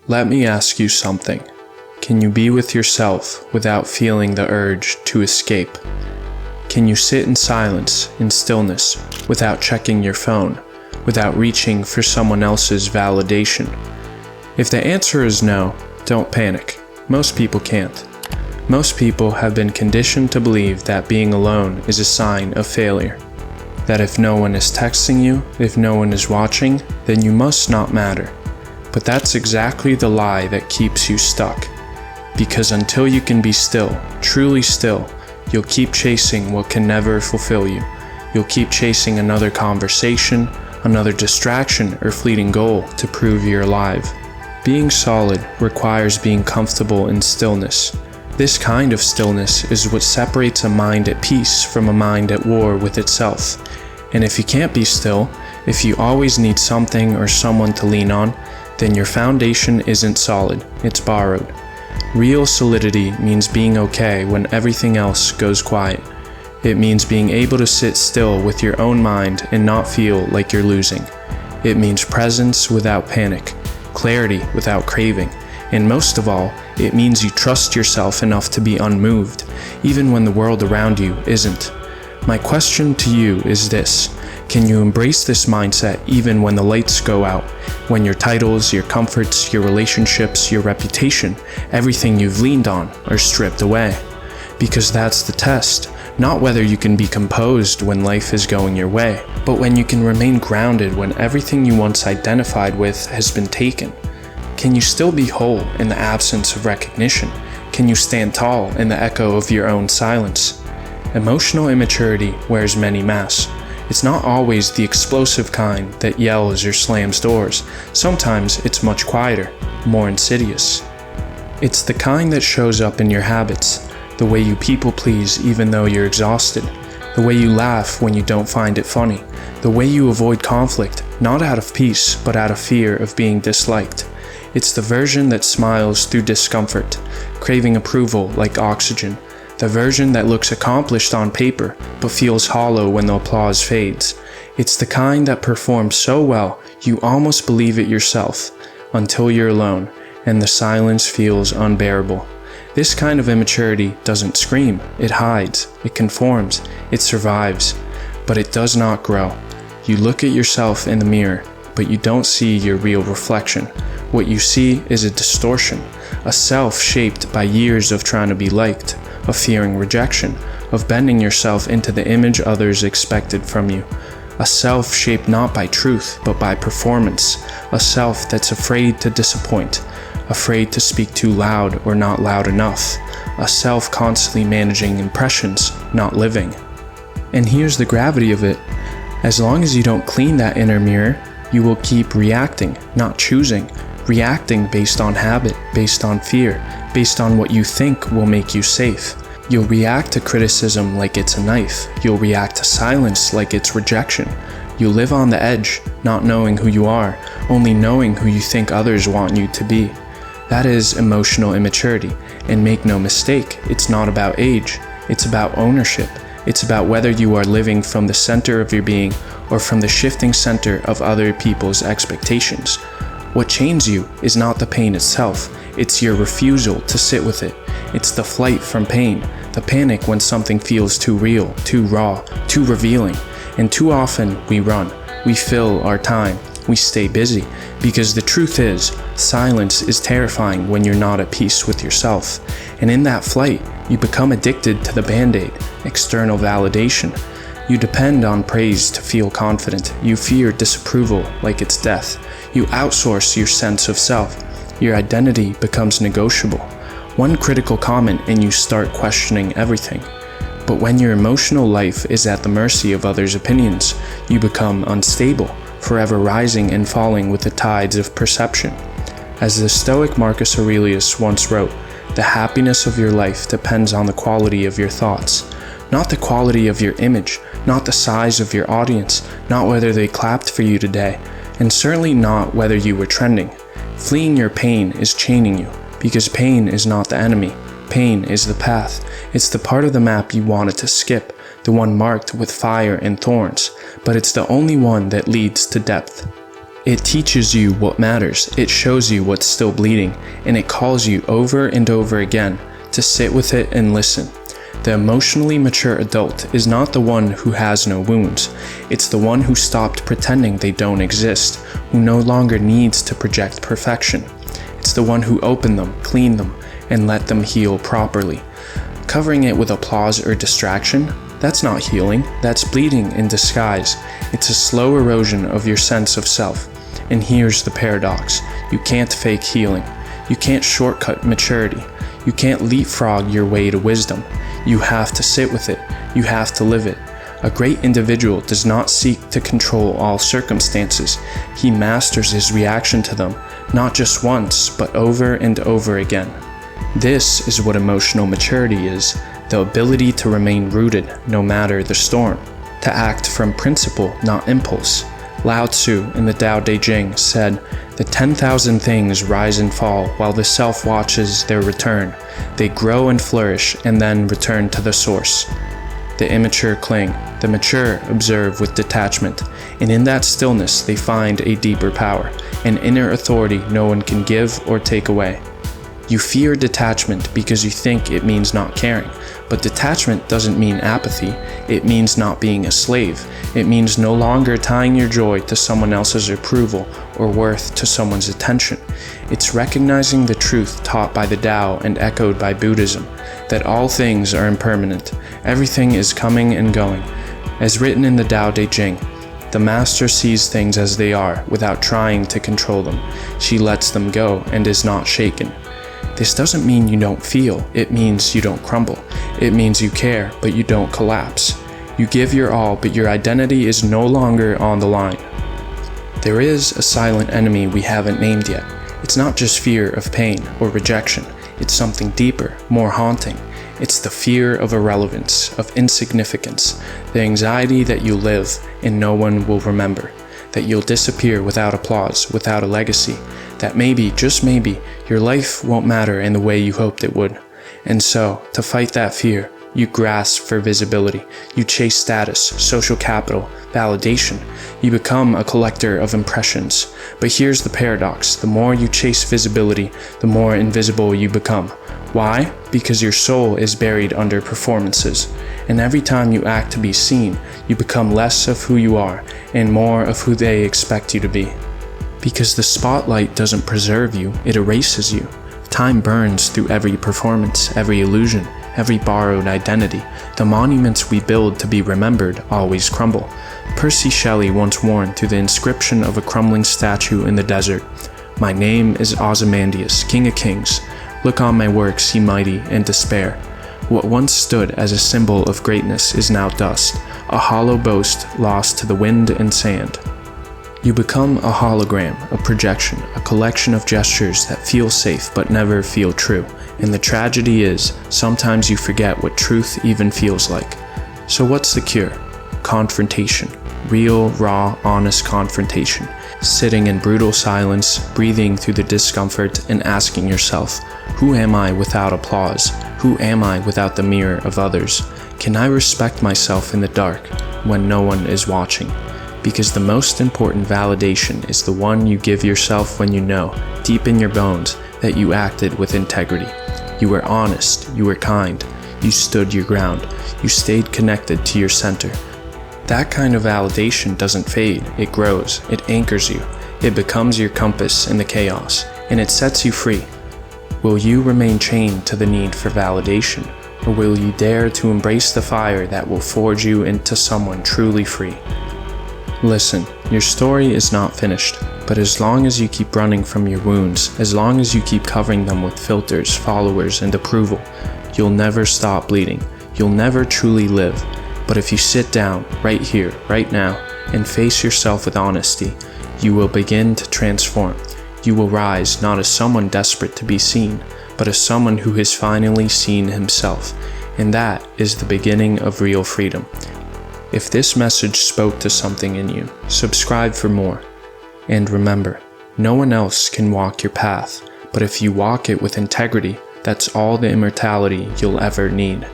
Let me ask you something. Can you be with yourself without feeling the urge to escape? Can you sit in silence, in stillness, without checking your phone, without reaching for someone else's validation? If the answer is no, don't panic. Most people can't. Most people have been conditioned to believe that being alone is a sign of failure. That if no one is texting you, if no one is watching, then you must not matter. But that's exactly the lie that keeps you stuck. Because until you can be still, truly still, you'll keep chasing what can never fulfill you. You'll keep chasing another conversation, another distraction or fleeting goal to prove you're alive. Being solid requires being comfortable in stillness. This kind of stillness is what separates a mind at peace from a mind at war with itself. And if you can't be still, if you always need something or someone to lean on, then your foundation isn't solid, it's borrowed. Real solidity means being okay when everything else goes quiet. It means being able to sit still with your own mind and not feel like you're losing. It means presence without panic, clarity without craving, and most of all, it means you trust yourself enough to be unmoved, even when the world around you isn't. My question to you is this: can you embrace this mindset even when the lights go out? When your titles, your comforts, your relationships, your reputation, everything you've leaned on are stripped away? Because that's the test. Not whether you can be composed when life is going your way, but when you can remain grounded when everything you once identified with has been taken. Can you still be whole in the absence of recognition? Can you stand tall in the echo of your own silence? Emotional immaturity wears many masks. It's not always the explosive kind that yells or slams doors. Sometimes it's much quieter, more insidious. It's the kind that shows up in your habits, the way you people please even though you're exhausted, the way you laugh when you don't find it funny, the way you avoid conflict, not out of peace, but out of fear of being disliked. It's the version that smiles through discomfort, craving approval like oxygen, the version that looks accomplished on paper, but feels hollow when the applause fades. It's the kind that performs so well, you almost believe it yourself, until you're alone, and the silence feels unbearable. This kind of immaturity doesn't scream, it hides, it conforms, it survives, but it does not grow. You look at yourself in the mirror, but you don't see your real reflection. What you see is a distortion, a self shaped by years of trying to be liked, of fearing rejection, of bending yourself into the image others expected from you. A self shaped not by truth, but by performance. A self that's afraid to disappoint, afraid to speak too loud or not loud enough. A self constantly managing impressions, not living. And here's the gravity of it. As long as you don't clean that inner mirror, you will keep reacting, not choosing. Reacting based on habit, based on fear, based on what you think will make you safe. You'll react to criticism like it's a knife. You'll react to silence like it's rejection. You live on the edge, not knowing who you are, only knowing who you think others want you to be. That is emotional immaturity. And make no mistake, it's not about age. It's about ownership. It's about whether you are living from the center of your being or from the shifting center of other people's expectations. What chains you is not the pain itself, it's your refusal to sit with it. It's the flight from pain, the panic when something feels too real, too raw, too revealing. And too often we run, we fill our time, we stay busy, because the truth is, silence is terrifying when you're not at peace with yourself. And in that flight, you become addicted to the band-aid, external validation. You depend on praise to feel confident. You fear disapproval like it's death. You outsource your sense of self. Your identity becomes negotiable. One critical comment and you start questioning everything. But when your emotional life is at the mercy of others' opinions, you become unstable, forever rising and falling with the tides of perception. As the Stoic Marcus Aurelius once wrote, the happiness of your life depends on the quality of your thoughts. Not the quality of your image, not the size of your audience, not whether they clapped for you today, and certainly not whether you were trending. Fleeing your pain is chaining you, because pain is not the enemy. Pain is the path. It's the part of the map you wanted to skip, the one marked with fire and thorns, but it's the only one that leads to depth. It teaches you what matters, it shows you what's still bleeding, and it calls you over and over again to sit with it and listen. The emotionally mature adult is not the one who has no wounds. It's the one who stopped pretending they don't exist, who no longer needs to project perfection. It's the one who opened them, cleaned them, and let them heal properly. Covering it with applause or distraction, that's not healing, that's bleeding in disguise. It's a slow erosion of your sense of self. And here's the paradox. You can't fake healing. You can't shortcut maturity. You can't leapfrog your way to wisdom. You have to sit with it. You have to live it. A great individual does not seek to control all circumstances. He masters his reaction to them, not just once, but over and over again. This is what emotional maturity is, the ability to remain rooted no matter the storm, to act from principle, not impulse. Lao Tzu in the Tao Te Ching said, "The 10,000 things rise and fall while the self watches their return. They grow and flourish and then return to the source." The immature cling, the mature observe with detachment, and in that stillness they find a deeper power, an inner authority no one can give or take away. You fear detachment because you think it means not caring, but detachment doesn't mean apathy, it means not being a slave. It means no longer tying your joy to someone else's approval or worth to someone's attention. It's recognizing the truth taught by the Tao and echoed by Buddhism, that all things are impermanent, everything is coming and going. As written in the Tao Te Ching, the master sees things as they are without trying to control them. She lets them go and is not shaken. This doesn't mean you don't feel, it means you don't crumble. It means you care, but you don't collapse. You give your all, but your identity is no longer on the line. There is a silent enemy we haven't named yet. It's not just fear of pain or rejection. It's something deeper, more haunting. It's the fear of irrelevance, of insignificance, the anxiety that you live and no one will remember, that you'll disappear without applause, without a legacy, that maybe, just maybe, your life won't matter in the way you hoped it would. And so, to fight that fear, you grasp for visibility, you chase status, social capital, validation, you become a collector of impressions. But here's the paradox, the more you chase visibility, the more invisible you become. Why? Because your soul is buried under performances, and every time you act to be seen, you become less of who you are and more of who they expect you to be. Because the spotlight doesn't preserve you, it erases you. Time burns through every performance, every illusion, every borrowed identity. The monuments we build to be remembered always crumble. Percy Shelley once warned through the inscription of a crumbling statue in the desert, "My name is Ozymandias, King of Kings. Look on my works, ye mighty, and despair." What once stood as a symbol of greatness is now dust, a hollow boast lost to the wind and sand. You become a hologram, a projection, a collection of gestures that feel safe but never feel true. And the tragedy is, sometimes you forget what truth even feels like. So what's the cure? Confrontation. Real, raw, honest confrontation. Sitting in brutal silence, breathing through the discomfort, and asking yourself, who am I without applause? Who am I without the mirror of others? Can I respect myself in the dark when no one is watching? Because the most important validation is the one you give yourself when you know, deep in your bones, that you acted with integrity. You were honest, you were kind, you stood your ground, you stayed connected to your center. That kind of validation doesn't fade, it grows, it anchors you, it becomes your compass in the chaos, and it sets you free. Will you remain chained to the need for validation, or will you dare to embrace the fire that will forge you into someone truly free? Listen, your story is not finished, but as long as you keep running from your wounds, as long as you keep covering them with filters, followers, and approval, you'll never stop bleeding. You'll never truly live. But if you sit down, right here, right now, and face yourself with honesty, you will begin to transform. You will rise not as someone desperate to be seen, but as someone who has finally seen himself. And that is the beginning of real freedom. If this message spoke to something in you, subscribe for more. And remember, no one else can walk your path, but if you walk it with integrity, that's all the immortality you'll ever need.